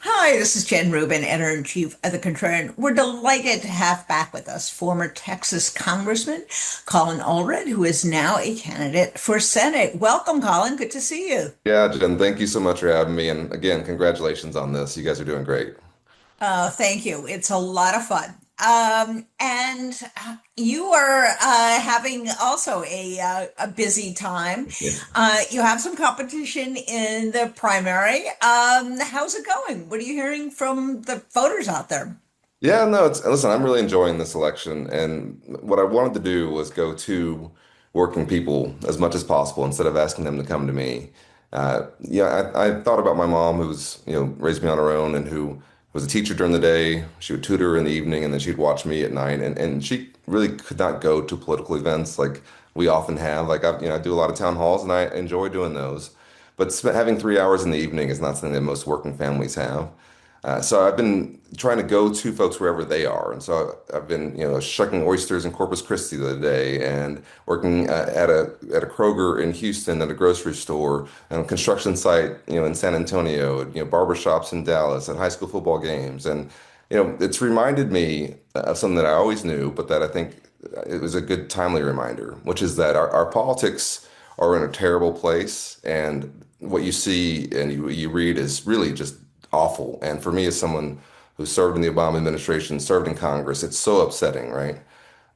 Hi, this is Jen Rubin, editor-in-chief of The Contrarian. We're delighted to have back with us former Texas Congressman Colin Allred, who is now a candidate for Senate. Welcome, Colin. Good to see you. Yeah, Jen, thank you so much for having me. And again, congratulations on this. You guys are doing great. Thank you. It's a lot of fun. And you are having also a busy time. Yeah. You have some competition in the primary. How's it going? What are you hearing from the voters out there? Yeah, no, listen, I'm really enjoying this election. And what I wanted to do was go to working people as much as possible instead of asking them to come to me. Yeah, I thought about my mom who's, raised me on her own and who was a teacher during the day. She would tutor in the evening and then she'd watch me at night. And she really could not go to political events like we often have. Like I do a lot of town halls and I enjoy doing those. But having 3 hours in the evening is not something that most working families have. So I've been trying to go to folks wherever they are, and so I've been, shucking oysters in Corpus Christi the other day, and working at a Kroger in Houston at a grocery store, and a construction site, in San Antonio, barber shops in Dallas, at high school football games, and it's reminded me of something that I always knew, but that I think it was a good timely reminder, which is that our politics are in a terrible place, and what you see and you read is really just awful. And for me, as someone who served in the Obama administration, served in Congress, it's so upsetting, right?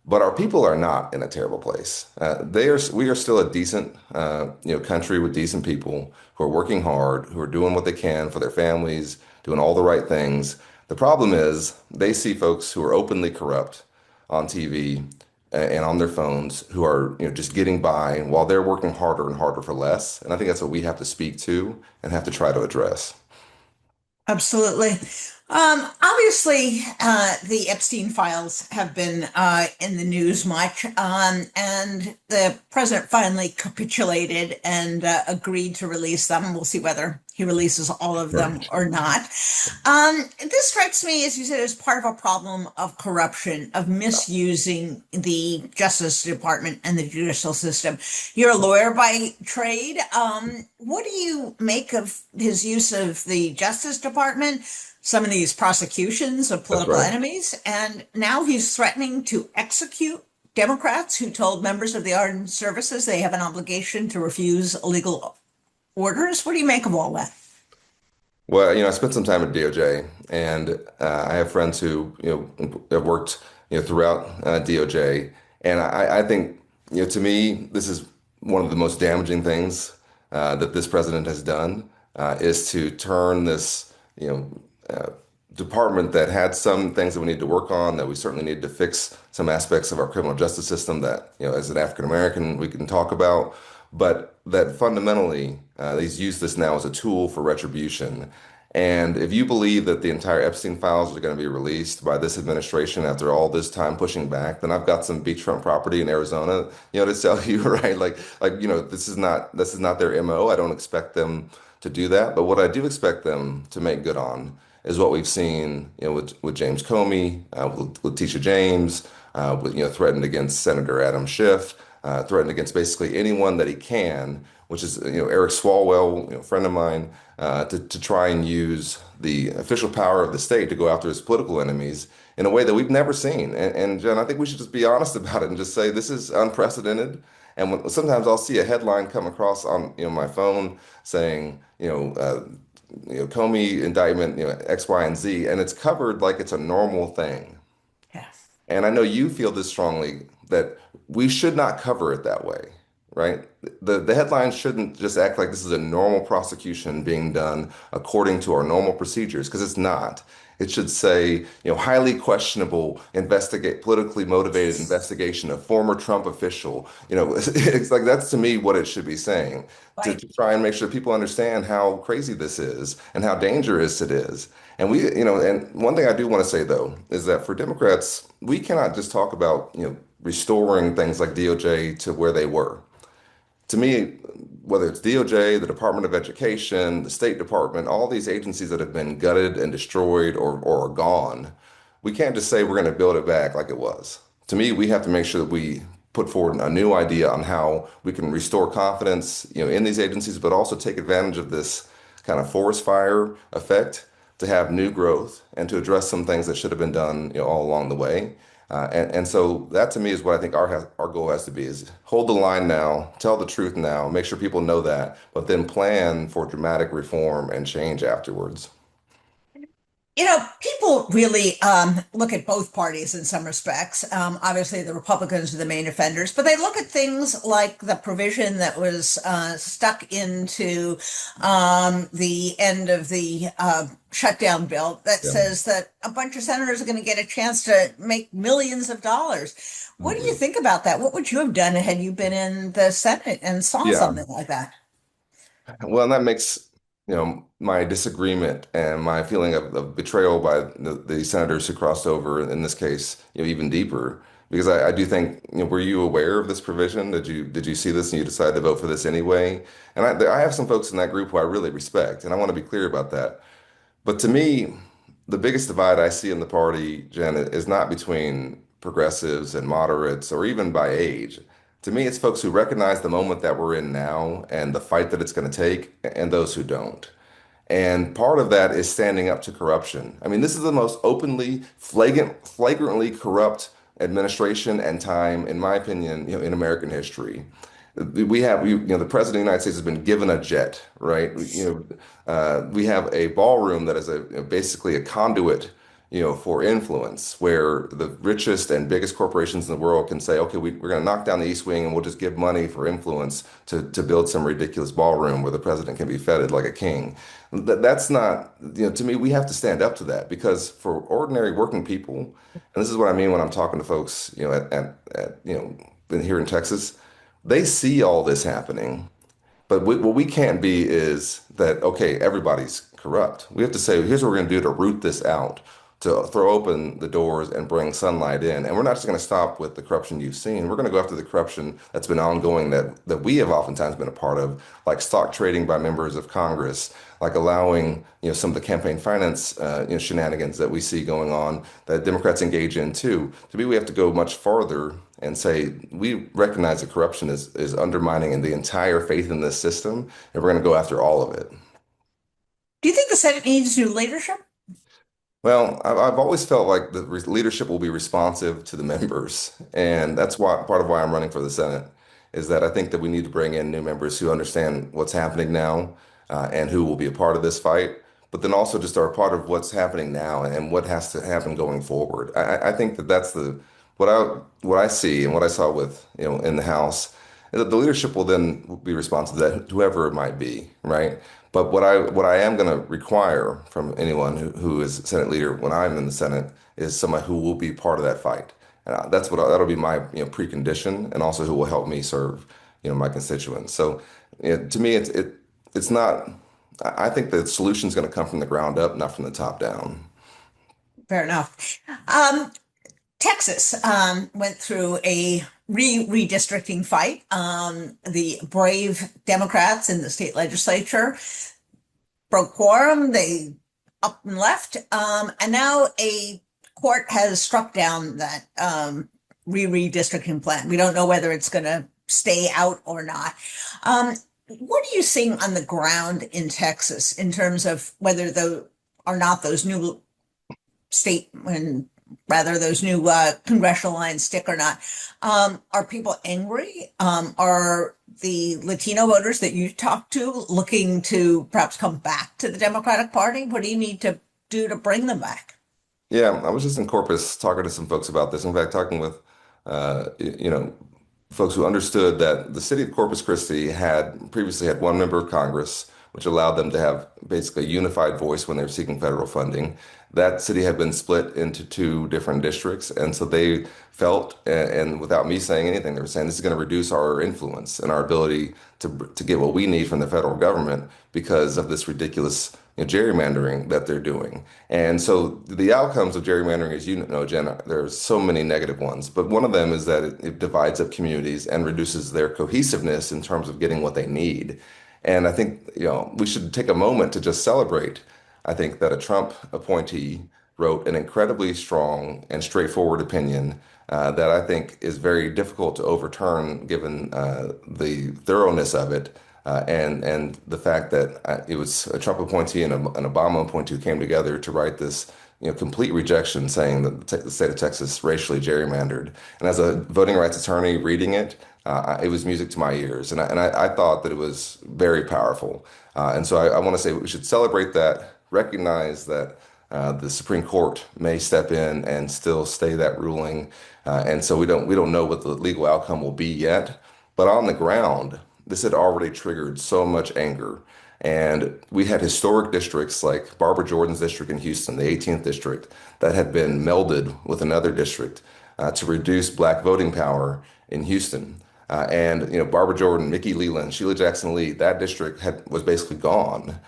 But our people are not in a terrible place. We are still a decent, country with decent people who are working hard, who are doing what they can for their families, doing all the right things. The problem is they see folks who are openly corrupt on TV and on their phones who are, just getting by while they're working harder and harder for less. And I think that's what we have to speak to and have to try to address. Absolutely. Obviously, the Epstein files have been in the news much, and the president finally capitulated and agreed to release them. We'll see whether he releases all of them Right. or not. This strikes me, as you said, as part of a problem of corruption, of misusing the Justice Department and the judicial system. You're a lawyer by trade. What do you make of his use of the Justice Department, some of these prosecutions of That's political right. enemies, and now he's threatening to execute Democrats who told members of the armed services they have an obligation to refuse illegal orders? What do you make of all that? Well, I spent some time at DOJ, and I have friends who, have worked, throughout DOJ, and I think, to me, this is one of the most damaging things that this president has done is to turn this, department that had some things that we need to work on, that we certainly need to fix some aspects of our criminal justice system that, as an African American, we can talk about, but that fundamentally, he's used this now as a tool for retribution. And if you believe that the entire Epstein files are going to be released by this administration after all this time pushing back, then I've got some beachfront property in Arizona, to sell you, right? This is not their MO. I don't expect them to do that. But what I do expect them to make good on is what we've seen, with James Comey, with Letitia James, threatened against Senator Adam Schiff, threatened against basically anyone that he can, which is, Eric Swalwell, a friend of mine, to try and use the official power of the state to go after his political enemies in a way that we've never seen. And Jen, I think we should just be honest about it and just say this is unprecedented. And sometimes I'll see a headline come across on, my phone saying, Comey indictment, X, Y, and Z, and it's covered like it's a normal thing. Yes. And I know you feel this strongly that we should not cover it that way, right? The headline shouldn't just act like this is a normal prosecution being done according to our normal procedures, because it's not. It should say, highly questionable investigate politically motivated investigation of former Trump official. It's like that's to me what it should be saying to, Right. to try and make sure people understand how crazy this is and how dangerous it is. And and one thing I do want to say though is that for Democrats, we cannot just talk about, restoring things like DOJ to where they were. To me, whether it's DOJ, the Department of Education, the State Department, all these agencies that have been gutted and destroyed or are gone, we can't just say we're going to build it back like it was. To me, we have to make sure that we put forward a new idea on how we can restore confidence, in these agencies, but also take advantage of this kind of forest fire effect to have new growth and to address some things that should have been done, all along the way. And so that to me is what I think our goal has to be is hold the line now, tell the truth now, make sure people know that, but then plan for dramatic reform and change afterwards. People really look at both parties in some respects. Obviously, the Republicans are the main offenders, but they look at things like the provision that was stuck into the end of the shutdown bill that Yeah. says that a bunch of senators are going to get a chance to make millions of dollars. What do you Mhm. think about that? What would you have done had you been in the Senate and saw Yeah. something like that? Well, and that makes, my disagreement and my feeling of betrayal by the senators who crossed over in this case, even deeper. Because I do think, were you aware of this provision? Did you see this and you decided to vote for this anyway? And I have some folks in that group who I really respect, and I want to be clear about that. But to me, the biggest divide I see in the party, Jen, is not between progressives and moderates or even by age. To me, it's folks who recognize the moment that we're in now and the fight that it's going to take, and those who don't. And part of that is standing up to corruption. I mean, this is the most openly, flagrantly corrupt administration and time, in my opinion, in American history. The president of the United States has been given a jet, right? We have a ballroom that is basically a conduit, for influence, where the richest and biggest corporations in the world can say, okay, we're going to knock down the East Wing and we'll just give money for influence to build some ridiculous ballroom where the president can be feted like a king. That's not, to me, we have to stand up to that because for ordinary working people, and this is what I mean when I'm talking to folks, here in Texas, they see all this happening. But what we can't be is that, okay, everybody's corrupt. We have to say, here's what we're going to do to root this out, to throw open the doors and bring sunlight in. And we're not just going to stop with the corruption you've seen. We're going to go after the corruption that's been ongoing that we have oftentimes been a part of, like stock trading by members of Congress, like allowing, some of the campaign finance, shenanigans that we see going on that Democrats engage in too. To me, we have to go much farther and say we recognize that corruption is undermining the entire faith in this system, and we're going to go after all of it. Do you think the Senate needs new leadership? Well, I've always felt like the leadership will be responsive to the members, and that's why part of why I'm running for the Senate is that I think that we need to bring in new members who understand what's happening now, and who will be a part of this fight, but then also just are a part of what's happening now and what has to happen going forward. I think that that's the what I see and what I saw with in the House. The leadership will then be responsive to that, whoever it might be, right? But what I am going to require from anyone who is Senate leader when I'm in the Senate is someone who will be part of that fight. And that'll be my precondition, and also who will help me serve my constituents. So to me, it's not. I think the solution is going to come from the ground up, not from the top down. Fair enough. Um, Texas went through a redistricting fight. The brave Democrats in the state legislature broke quorum. They up and left. And now a court has struck down that redistricting plan. We don't know whether it's going to stay out or not. Um, what are you seeing on the ground in Texas in terms of whether those are not those new state and rather those new congressional lines stick or not? Are people angry? Are the Latino voters that you talk to looking to perhaps come back to the Democratic Party? What do you need to do to bring them back? Yeah, I was just in Corpus talking to some folks about this. In fact, talking with, folks who understood that the city of Corpus Christi had previously had one member of Congress, which allowed them to have basically a unified voice when they were seeking federal funding. That city had been split into two different districts, and so they felt, and without me saying anything, they were saying this is going to reduce our influence and our ability to get what we need from the federal government because of this ridiculous gerrymandering that they're doing. And so the outcomes of gerrymandering, as you know, Jen, there's so many negative ones, but one of them is that it divides up communities and reduces their cohesiveness in terms of getting what they need. And I think, we should take a moment to just celebrate. I think that a Trump appointee wrote an incredibly strong and straightforward opinion that I think is very difficult to overturn given the thoroughness of it. And the fact that it was a Trump appointee and an Obama appointee who came together to write this, complete rejection, saying that the state of Texas racially gerrymandered. And as a voting rights attorney reading it, it was music to my ears, and I thought that it was very powerful. And so I want to say we should celebrate that, recognize that the Supreme Court may step in and still stay that ruling, and so we don't know what the legal outcome will be yet. But on the ground, this had already triggered so much anger. And we had historic districts like Barbara Jordan's district in Houston, the 18th district, that had been melded with another district to reduce black voting power in Houston. And Barbara Jordan, Mickey Leland, Sheila Jackson Lee, that district was basically gone.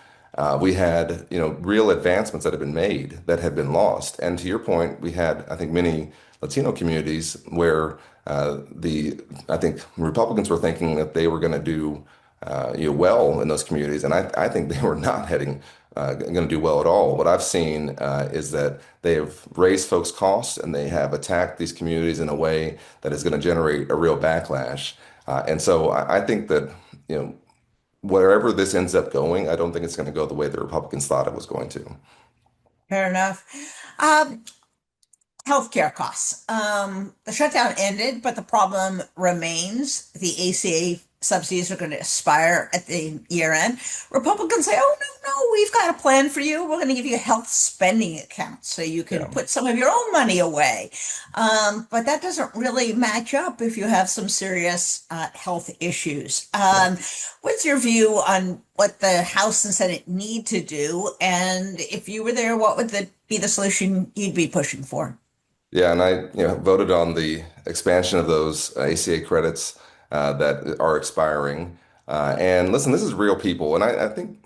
We had real advancements that had been made that had been lost. And to your point, we had, I think, many Latino communities where the I think Republicans were thinking that they were going to do well in those communities, and I think they were not heading going to do well at all. What I've seen is that they have raised folks' costs and they have attacked these communities in a way that is going to generate a real backlash. And so I think that you know wherever this ends up going, I don't think it's going to go the way the Republicans thought it was going to. Fair enough. Um, Healthcare costs. The shutdown ended, but the problem remains. The ACA subsidies are going to expire at the year end. Republicans say, oh, no, no, we've got a plan for you. We're going to give you a health spending account so you can Yeah. put some of your own money away. But that doesn't really match up if you have some serious health issues. What's your view on what the House and Senate need to do? And if you were there, what would be the solution you'd be pushing for? Yeah, and I, voted on the expansion of those ACA credits that are expiring. And listen, this is real people, and I think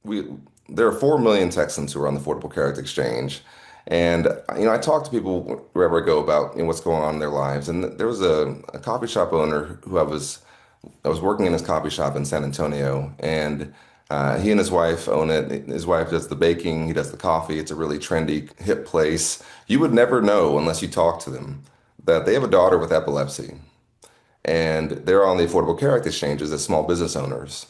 we there are 4 million Texans who are on the Affordable Care Act exchange, and I talk to people wherever I go about what's going on in their lives. And there was a coffee shop owner who I was working in his coffee shop in San Antonio, and he and his wife own it. His wife does the baking, he does the coffee. It's a really trendy, hip place. You would never know unless you talk to them that they have a daughter with epilepsy, and they're on the Affordable Care Act exchanges as small business owners.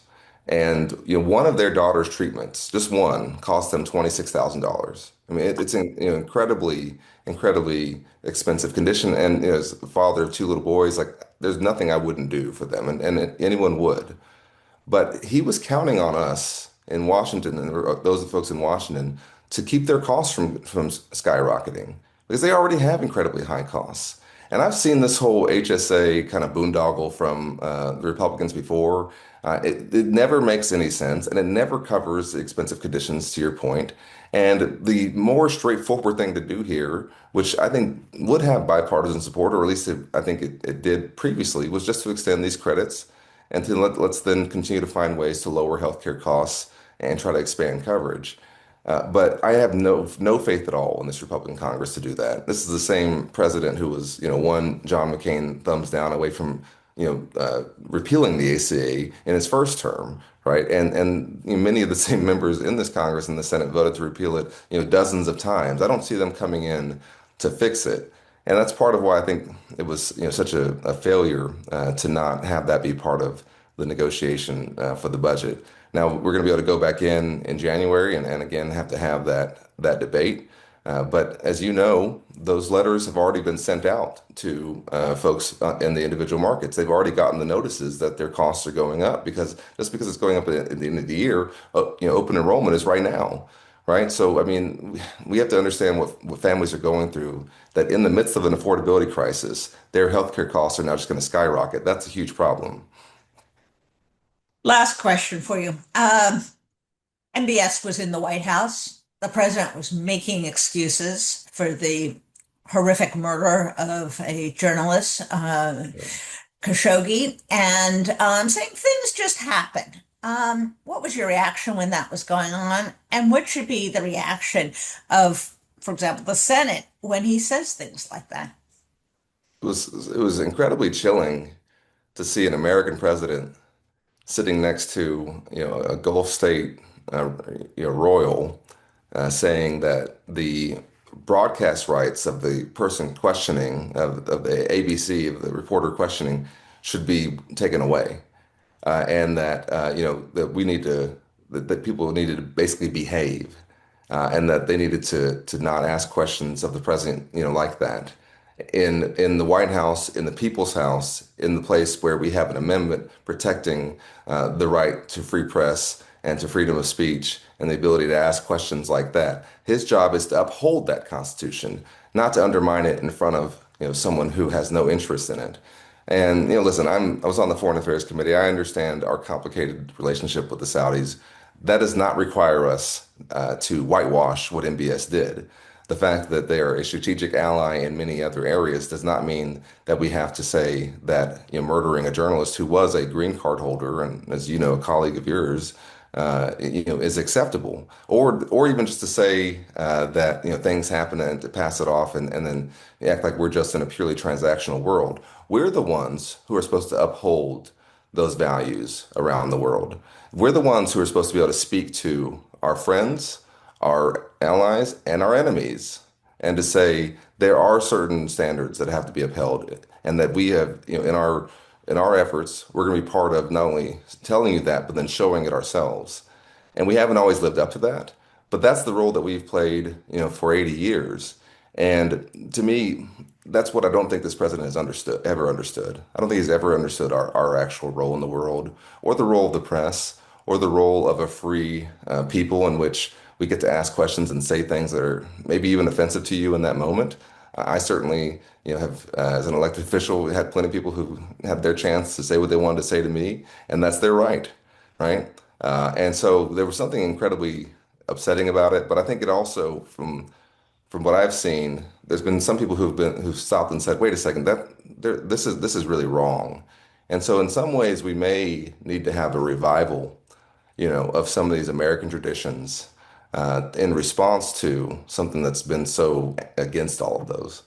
And one of their daughter's treatments, just one, cost them $26,000. I mean, it's an incredibly, incredibly expensive condition. And as a father of two little boys, like there's nothing I wouldn't do for them, and anyone would. But he was counting on us in Washington and those folks in Washington to keep their costs from skyrocketing because they already have incredibly high costs. And I've seen this whole HSA kind of boondoggle from the Republicans before. It never makes any sense and it never covers the expensive conditions, to your point. And the more straightforward thing to do here, which I think would have bipartisan support, or at least I think it did previously, was just to extend these credits and to let's then continue to find ways to lower healthcare costs and try to expand coverage. But I have no faith at all in this Republican Congress to do that. This is the same president who was, one John McCain thumbs down away from, repealing the ACA in his first term, right? And many of the same members in this Congress and the Senate voted to repeal it, dozens of times. I don't see them coming in to fix it. And that's part of why I think it was, such a failure to not have that be part of the negotiation for the budget. Now we're going to be able to go back in January and again have to have that debate. But as you know, those letters have already been sent out to folks in the individual markets. They've already gotten the notices that their costs are going up because just because it's going up at the end of the year, open enrollment is right now. Right. So, I mean, we have to understand what families are going through, that in the midst of an affordability crisis, their healthcare costs are now just going to skyrocket. That's a huge problem. Last question for you. MBS was in the White House. The president was making excuses for the horrific murder of a journalist, Khashoggi, and saying things just happened. What was your reaction when that was going on? And what should be the reaction of, for example, the Senate when he says things like that? It was incredibly chilling to see an American president sitting next to, a Gulf state, royal, saying that the broadcast rights of the person questioning, of the ABC, of the reporter questioning, should be taken away. and that that we need to that people needed to basically behave, and that they needed to not ask questions of the president, like that. In the White House, in the People's House, in the place where we have an amendment protecting the right to free press and to freedom of speech and the ability to ask questions like that. His job is to uphold that Constitution, not to undermine it in front of someone who has no interest in it. And listen, I was on the Foreign Affairs Committee. I understand our complicated relationship with the Saudis. That does not require us to whitewash what MBS did. The fact that they are a strategic ally in many other areas does not mean that we have to say that murdering a journalist who was a green card holder and, as you know, a colleague of yours, is acceptable, or even just to say that things happen and to pass it off and then act like we're just in a purely transactional world. We're the ones who are supposed to uphold those values around the world. We're the ones who are supposed to be able to speak to our friends, our allies, and our enemies, and to say there are certain standards that have to be upheld, and that we have, in our efforts, we're going to be part of not only telling you that, but then showing it ourselves. And we haven't always lived up to that, but that's the role that we've played, for 80 years. And to me, that's what I don't think this president has ever understood. I don't think he's ever understood our actual role in the world, or the role of the press, or the role of a free people in which we get to ask questions and say things that are maybe even offensive to you in that moment. I certainly, have as an elected official had plenty of people who had their chance to say what they wanted to say to me, and that's their right, right? And so there was something incredibly upsetting about it, but I think it also, from what I've seen, there's been some people who've stopped and said, "Wait a second, this is really wrong." And so in some ways, we may need to have a revival, of some of these American traditions in response to something that's been so against all of those.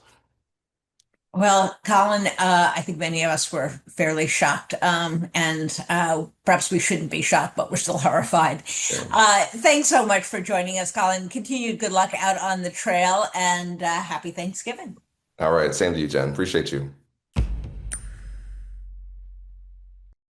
Well, Colin, I think many of us were fairly shocked, and perhaps we shouldn't be shocked, but we're still horrified. Yeah. Thanks so much for joining us, Colin. Continued good luck out on the trail, and happy Thanksgiving. All right, same to you, Jen. Appreciate you.